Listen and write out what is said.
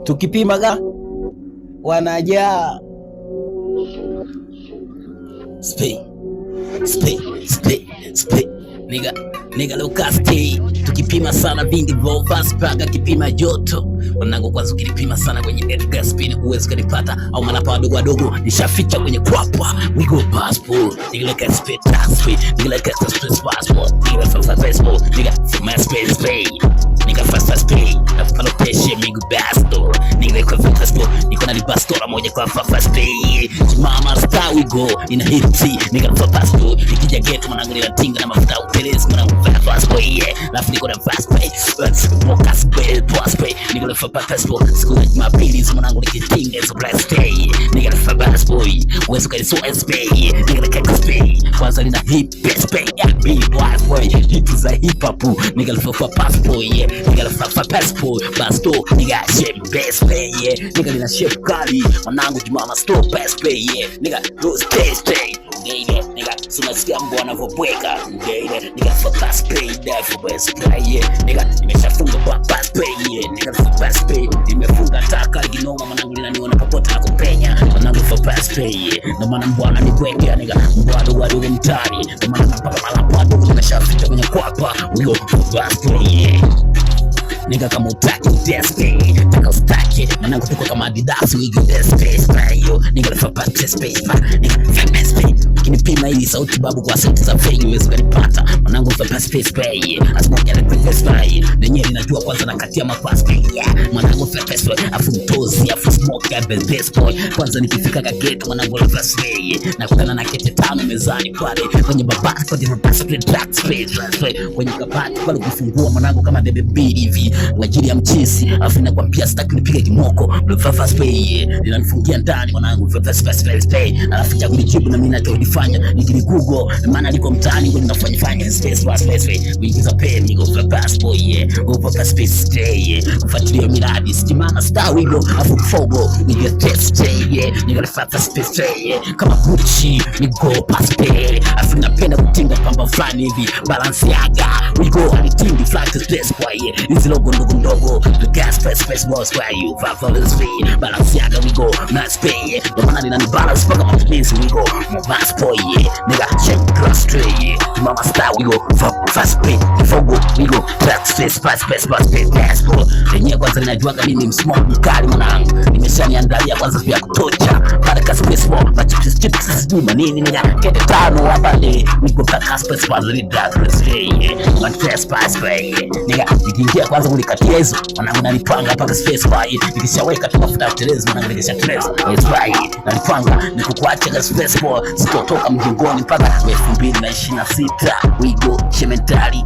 Tukipimaga wanajaa. Spay. Nigga Lucas T. Tukipima sana vingi vovas paka kipima joto. Wanangu kwanza ukipima sana kwenye Edgar Spin uwezi kanipata au malapa wadogo nishaficha kwenye kwapa. We go passport. Nigga like spit passport. Nigga like spit passport. Nigga fast passport. Nigga my space pay. Nigga fast pay. Na palo peshe mingu basto. Nigga like fast passport. Niko na libastora moja kwa fast pay. Mama star we go in a hit tea. Nigga fast passport. Nikija geto mwanangu ninatinga na mafuta utelezi mwanangu fast pay. Yeah, lafu niko na fast pay. Moka spay, boss pay. Nigga like fast passport. Siku na Jumapili mwanangu nikitinga so blast day. Nigga like fast passport. Wewe ukali so spay. Nigga like spay. Kwanza nina hip spay. Yeah, big boss boy. Hit za hip hop. Nigga like fast passport. Yeah, nigga like fast passport. Basto nigga shape best pay. Yeah, nigga nina shape kali. Mwanangu Jumama store best pay. Yeah, nigga do stay. Nigga sunasikia mbwa anavobweka. Nigga for pass pay for best play. Yeah, nigga nimeshafunga kwa pass pay. Yeah, nigga for pass pay. Nimefunga taka ginoma mwanangu linaniona popote na kupenya. Mwanangu for pass pay. Yeah, ndo maana mbwa ananibweka. Nigga mbwa wadogo mtani. Ndo maana napaka malapo wadogo nimeshaficha kwenye kwapa. We go for pass pay. Yeah. Nigga kama utaki udespe. Taka ustaki mwanangu tuko kama Adidas. We go despe. Nigga for pass pay. Nigga for pass pay. Kinipima hili sauti babu kwa sauti za fake uwezi kanipata. Mwanangu for pass pay. Asimoja na pass pay. Nenye ninajua kwanza nakatia mapass pay. Mwanangu for pass pay. Afu mtozi, afu smoke ya best boy. Kwanza nikifika kageto mwanangu for pass pay. Nakutana na kete tano mezani pale. Kwenye babasi kwa dima pass pay. Black space. Kwenye kabati pale kufungua mwanangu kama debe mbili hivi. Wajili ya mchisi. Afu nakwambia sitaki nipige kimoko. For pass pay. Ninanifungia ndani mwanangu for pass pay. Alafu cha kujibu na mimi nachofanya nikili Google maana liko mtaani ngo ninafanya space kuingiza pay niko for passport. Yeah, over pass stay. Kufuatilia miradi stimana star we go afu fogo nigga test. Yeah, nigga fast stay. Kama Gucci niko pass pay. Afu napenda kutinga pamba fulani hivi Balenciaga we go alitingi flat space kwa. Yeah, hizi logo ndogo the gas space boss kwa you for this fee Balenciaga we go nice pay. Ndo maana nina balance paka matumizi we go pass boy. Yeah, nigga check class straight. Yeah, mama star we go fast pay. Fogo we go back space pass passport. Yenyewe kwanza ninajuaga mimi msmoke mkali mwanangu. Nimeshaniandalia kwanza vya kutosha. Pale ka space ball na chips nima nini nigga kete tano hapa le we go back space pass yeah, one pass pay. Nigga nikiingia kwanza kulikatia hizo mwanangu nalipanga paka space pay. Nikishaweka tu mafuta ya telezi mwanangu nikisha telezi. It's right. Nalipanga nikukuacha ka space ball. Sitotoka mjingoni mpaka 2026. We go shementari.